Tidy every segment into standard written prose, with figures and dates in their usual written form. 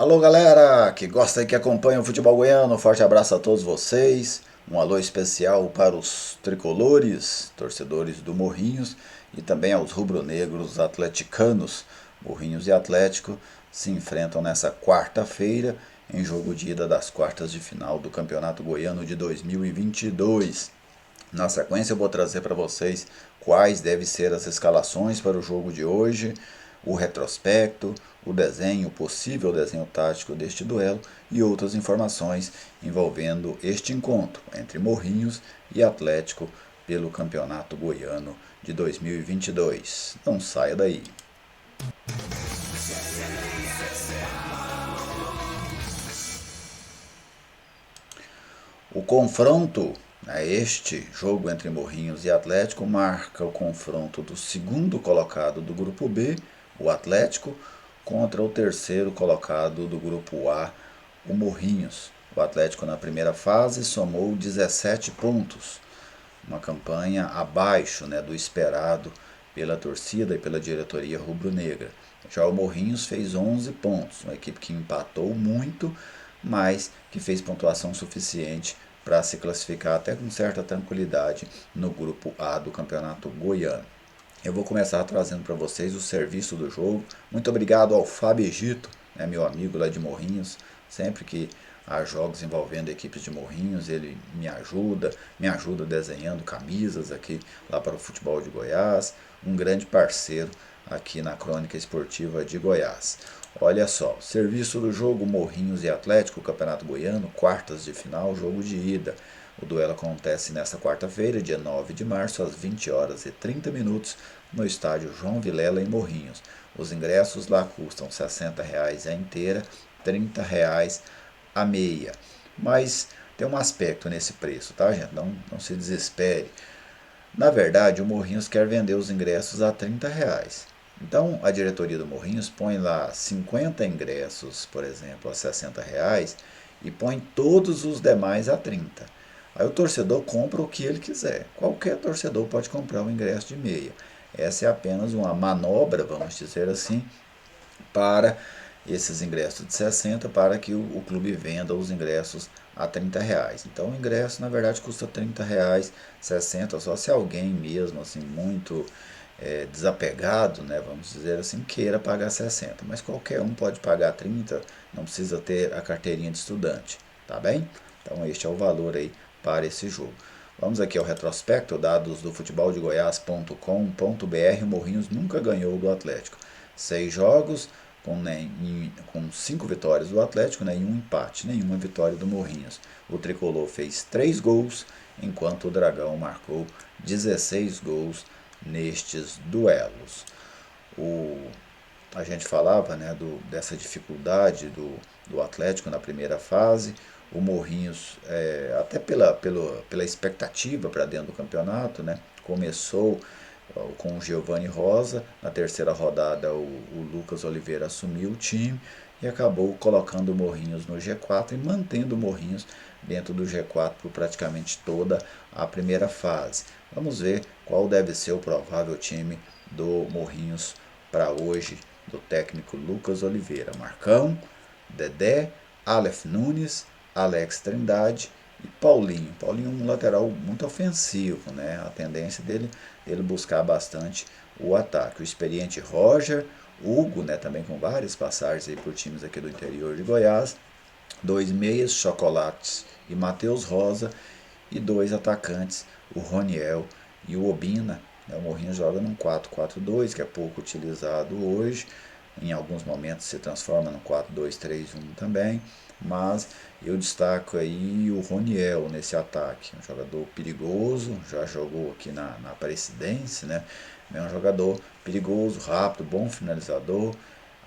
Alô galera que gosta e que acompanha o futebol goiano, forte abraço a todos vocês, um alô especial para os tricolores, torcedores do Morrinhos e também aos rubro-negros atleticanos. Morrinhos e Atlético se enfrentam nessa quarta-feira em jogo de ida das quartas de final do Campeonato Goiano de 2022. Na sequência eu vou trazer para vocês quais devem ser as escalações para o jogo de hoje, o retrospecto, o desenho, o possível desenho tático deste duelo e outras informações envolvendo este encontro entre Morrinhos e Atlético pelo Campeonato Goiano de 2022. Não saia daí. O confronto, este jogo entre Morrinhos e Atlético, marca o confronto do segundo colocado do grupo B, o Atlético, contra o terceiro colocado do grupo A, o Morrinhos. O Atlético na primeira fase somou 17 pontos, uma campanha abaixo do esperado pela torcida e pela diretoria rubro-negra. Já o Morrinhos fez 11 pontos, uma equipe que empatou muito, mas que fez pontuação suficiente para se classificar até com certa tranquilidade no grupo A do Campeonato Goiano. Eu vou começar trazendo para vocês o serviço do jogo. Muito obrigado ao Fábio Egito, meu amigo lá de Morrinhos. Sempre que há jogos envolvendo equipes de Morrinhos, ele me ajuda desenhando camisas aqui lá para o futebol de Goiás. Um grande parceiro aqui na Crônica Esportiva de Goiás. Olha só, serviço do jogo Morrinhos e Atlético, Campeonato Goiano, quartas de final, jogo de ida. O duelo acontece nesta quarta-feira, dia 9 de março, às 20 horas e 30 minutos, no estádio João Vilela, em Morrinhos. Os ingressos lá custam R$ 60,00 a inteira, R$ 30,00 a meia. Mas tem um aspecto nesse preço, tá, gente? Não se desespere. Na verdade, o Morrinhos quer vender os ingressos a R$ 30,00. Então, a diretoria do Morrinhos põe lá 50 ingressos, por exemplo, a R$ 60,00 e põe todos os demais a 30. Aí o torcedor compra o que ele quiser. Qualquer torcedor pode comprar um ingresso de meia. Essa é apenas uma manobra, vamos dizer assim, para esses ingressos de 60 para que o clube venda os ingressos a R$ 30,00. Então o ingresso na verdade custa R$ 30,00, 60 só se alguém mesmo assim muito desapegado, vamos dizer assim, queira pagar 60, mas qualquer um pode pagar 30, não precisa ter a carteirinha de estudante, tá bem? Então este é o valor aí para esse jogo. Vamos aqui ao retrospecto, dados do futeboldegoias.com.br. Morrinhos nunca ganhou do Atlético. 6 jogos, com 5 vitórias do Atlético, nenhum empate, nenhuma vitória do Morrinhos. O tricolor fez 3 gols, enquanto o Dragão marcou 16 gols nestes duelos. A gente falava dessa dificuldade do Atlético na primeira fase. O Morrinhos, até pela expectativa para dentro do campeonato, começou com o Giovanni Rosa. Na terceira rodada o Lucas Oliveira assumiu o time e acabou colocando o Morrinhos no G4 e mantendo o Morrinhos dentro do G4 por praticamente toda a primeira fase. Vamos ver qual deve ser o provável time do Morrinhos para hoje, do técnico Lucas Oliveira. Marcão, Dedé, Aleph Nunes, Alex Trindade e Paulinho. Paulinho é um lateral muito ofensivo, A tendência dele buscar bastante o ataque. O experiente Roger, Hugo, também com várias passagens aí por times aqui do interior de Goiás. 2 meias, Chocolates e Matheus Rosa. E 2 atacantes, o Roniel e o Obina. O Morrinhos joga num 4-4-2, que é pouco utilizado hoje. Em alguns momentos se transforma no 4-2-3-1 também. Mas eu destaco aí o Roniel nesse ataque. Um jogador perigoso, já jogou aqui na Aparecidense, É um jogador perigoso, rápido, bom finalizador.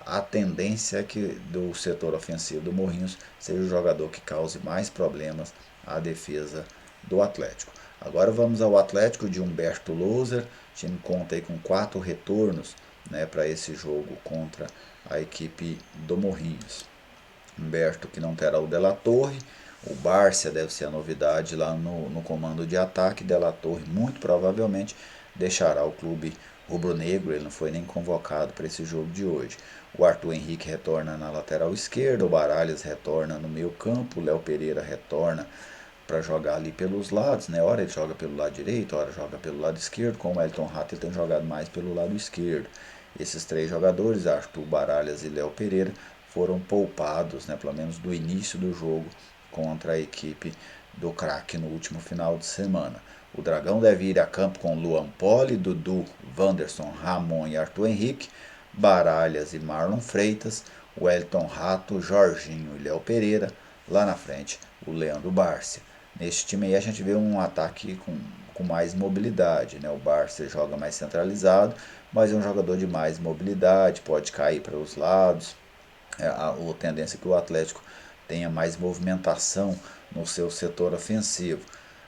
A tendência é que do setor ofensivo do Morrinhos seja o jogador que cause mais problemas à defesa do Atlético. Agora vamos ao Atlético de Humberto Loser. O time conta aí com 4 retornos para esse jogo contra a equipe do Morrinhos. Humberto que não terá o De La Torre. O Bárcia deve ser a novidade lá no comando de ataque. De La Torre muito provavelmente deixará o clube rubro-negro, ele não foi nem convocado para esse jogo de hoje. O Arthur Henrique retorna na lateral esquerda, o Baralhas retorna no meio campo, o Léo Pereira retorna para jogar ali pelos lados, né? Hora ele joga pelo lado direito, hora joga pelo lado esquerdo, como o Elton Rato ele tem jogado mais pelo lado esquerdo. Esses três jogadores, Arthur, Baralhas e Léo Pereira, foram poupados, né, pelo menos do início do jogo contra a equipe do Craque no último final de semana. O Dragão deve ir a campo com Luan Poli, Dudu, Wanderson, Ramon e Arthur Henrique, Baralhas e Marlon Freitas, Wellington Rato, Jorginho e Léo Pereira, lá na frente o Leandro Bárcia. Neste time aí a gente vê um ataque com mais mobilidade, né? O Barça joga mais centralizado, mas é um jogador de mais mobilidade, pode cair para os lados. A tendência é que o Atlético tenha mais movimentação no seu setor ofensivo.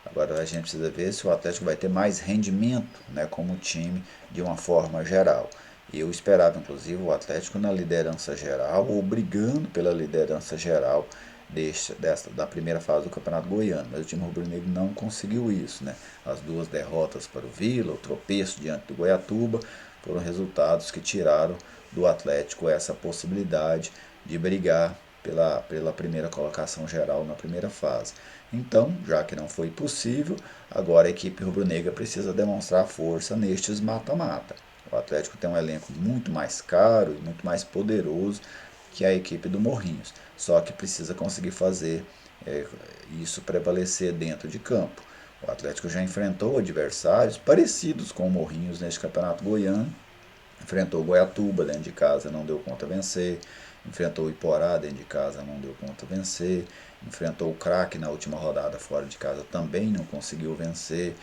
Agora a gente precisa ver se o Atlético vai ter mais rendimento, né, como time de uma forma geral. Eu esperava inclusive o Atlético na liderança geral ou brigando pela liderança geral da primeira fase do Campeonato Goiano, mas o time rubro-negro não conseguiu isso, né? As duas derrotas para o Vila, o tropeço diante do Goiatuba, foram resultados que tiraram do Atlético essa possibilidade de brigar pela primeira colocação geral na primeira fase. Então, já que não foi possível, agora a equipe rubro-negra precisa demonstrar força nestes mata-mata. O Atlético tem um elenco muito mais caro e muito mais poderoso que a equipe do Morrinhos, só que precisa conseguir fazer isso prevalecer dentro de campo. O Atlético já enfrentou adversários parecidos com o Morrinhos neste campeonato goiano. Enfrentou o Goiatuba dentro de casa, não deu conta vencer. Enfrentou o Iporá dentro de casa, não deu conta vencer. Enfrentou o Craque na última rodada fora de casa, também não conseguiu vencer.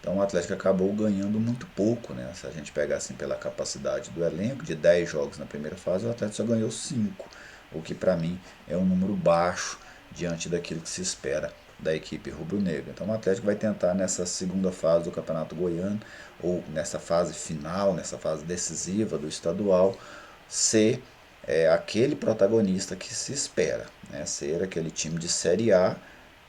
Então o Atlético acabou ganhando muito pouco, né? Se a gente pegar assim pela capacidade do elenco, de 10 jogos na primeira fase, o Atlético só ganhou 5, o que para mim é um número baixo diante daquilo que se espera da equipe rubro-negra. Então o Atlético vai tentar nessa segunda fase do Campeonato Goiano, ou nessa fase final, nessa fase decisiva do estadual, ser aquele protagonista que se espera, né? Ser aquele time de Série A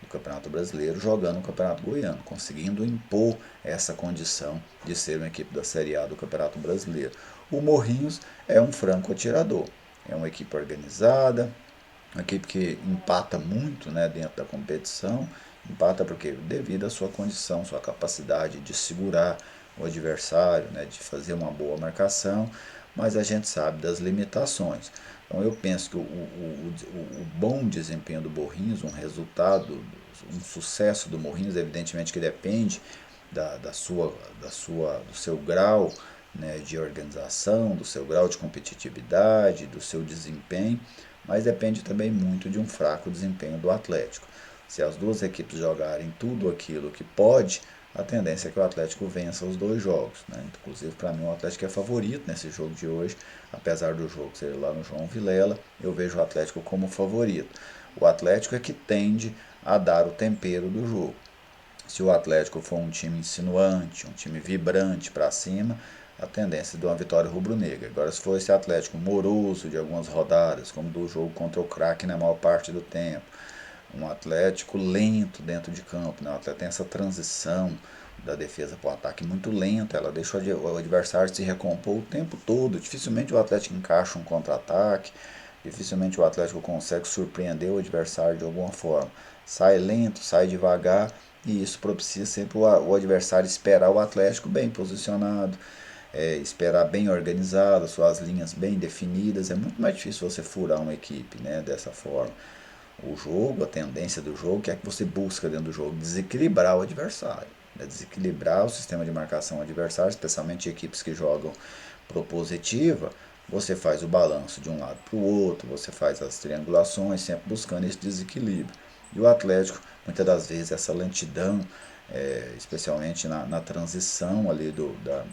do Campeonato Brasileiro jogando no Campeonato Goiano, conseguindo impor essa condição de ser uma equipe da Série A do Campeonato Brasileiro. O Morrinhos é um franco atirador, é uma equipe organizada, uma equipe que empata muito, né, dentro da competição, empata porque devido à sua condição, sua capacidade de segurar o adversário, né, de fazer uma boa marcação, mas a gente sabe das limitações. Então eu penso que o bom desempenho do Morrinhos, um resultado, um sucesso do Morrinhos, evidentemente que depende do seu grau, né, de organização, do seu grau de competitividade, do seu desempenho, mas depende também muito de um fraco desempenho do Atlético. Se as duas equipes jogarem tudo aquilo que pode, a tendência é que o Atlético vença os dois jogos, né? Inclusive, para mim, o Atlético é favorito nesse jogo de hoje, apesar do jogo ser lá no João Vilela, eu vejo o Atlético como favorito. O Atlético é que tende a dar o tempero do jogo. Se o Atlético for um time insinuante, um time vibrante para cima, a tendência é de uma vitória rubro-negra. Agora, se for esse Atlético moroso de algumas rodadas, como do jogo contra o Craque na maior parte do tempo, um Atlético lento dentro de campo, né? O Atlético tem essa transição da defesa para o ataque muito lenta, ela deixa o adversário se recompor o tempo todo. Dificilmente o Atlético encaixa um contra-ataque, dificilmente o Atlético consegue surpreender o adversário de alguma forma. Sai lento, sai devagar, e isso propicia sempre o adversário esperar o Atlético bem posicionado, esperar bem organizado, suas linhas bem definidas. É muito mais difícil você furar uma equipe, né, dessa forma. O jogo, a tendência do jogo, que é que você busca dentro do jogo desequilibrar o adversário, né? Desequilibrar o sistema de marcação adversário, especialmente equipes que jogam propositiva. Você faz o balanço de um lado para o outro, você faz as triangulações, sempre buscando esse desequilíbrio. E o Atlético, muitas das vezes, essa lentidão, especialmente na transição ali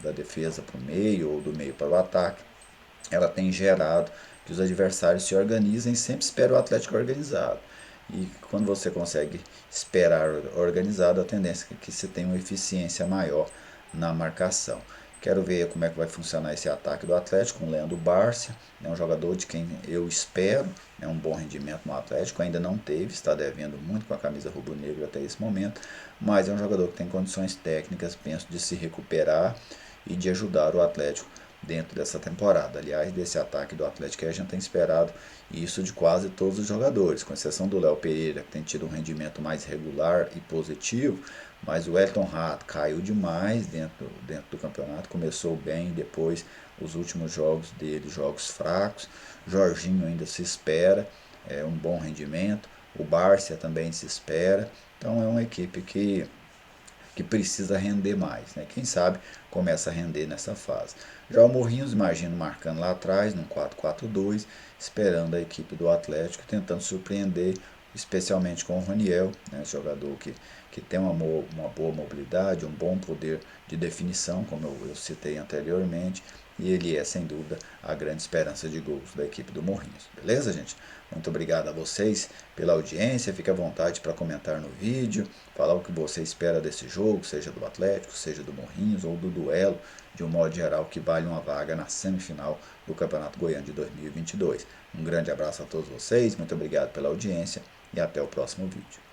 da defesa para o meio ou do meio para o ataque, ela tem gerado que os adversários se organizem e sempre esperam o Atlético organizado. E quando você consegue esperar organizado, a tendência é que se tenha uma eficiência maior na marcação. Quero ver como é que vai funcionar esse ataque do Atlético com o Leandro Bárcia, é um jogador de quem eu espero um bom rendimento no Atlético, ainda não teve, está devendo muito com a camisa rubro-negra até esse momento, mas é um jogador que tem condições técnicas, penso, de se recuperar e de ajudar o Atlético dentro dessa temporada. Aliás, desse ataque do Atlético a gente tem esperado isso de quase todos os jogadores, com exceção do Léo Pereira, que tem tido um rendimento mais regular e positivo, mas o Elton Rato caiu demais dentro do campeonato, começou bem, depois os últimos jogos dele, jogos fracos. Jorginho ainda se espera um bom rendimento, o Bárcia também se espera, então é uma equipe que precisa render mais, né? Quem sabe começa a render nessa fase. Já o Morrinhos, imagino marcando lá atrás, num 4-4-2, esperando a equipe do Atlético, tentando surpreender, especialmente com o Roniel, né? Jogador que tem uma boa mobilidade, um bom poder de definição, como eu citei anteriormente, e ele é, sem dúvida, a grande esperança de gols da equipe do Morrinhos. Beleza, gente? Muito obrigado a vocês pela audiência. Fique à vontade para comentar no vídeo, falar o que você espera desse jogo, seja do Atlético, seja do Morrinhos ou do duelo, de um modo geral, que vale uma vaga na semifinal do Campeonato Goiano de 2022. Um grande abraço a todos vocês, muito obrigado pela audiência e até o próximo vídeo.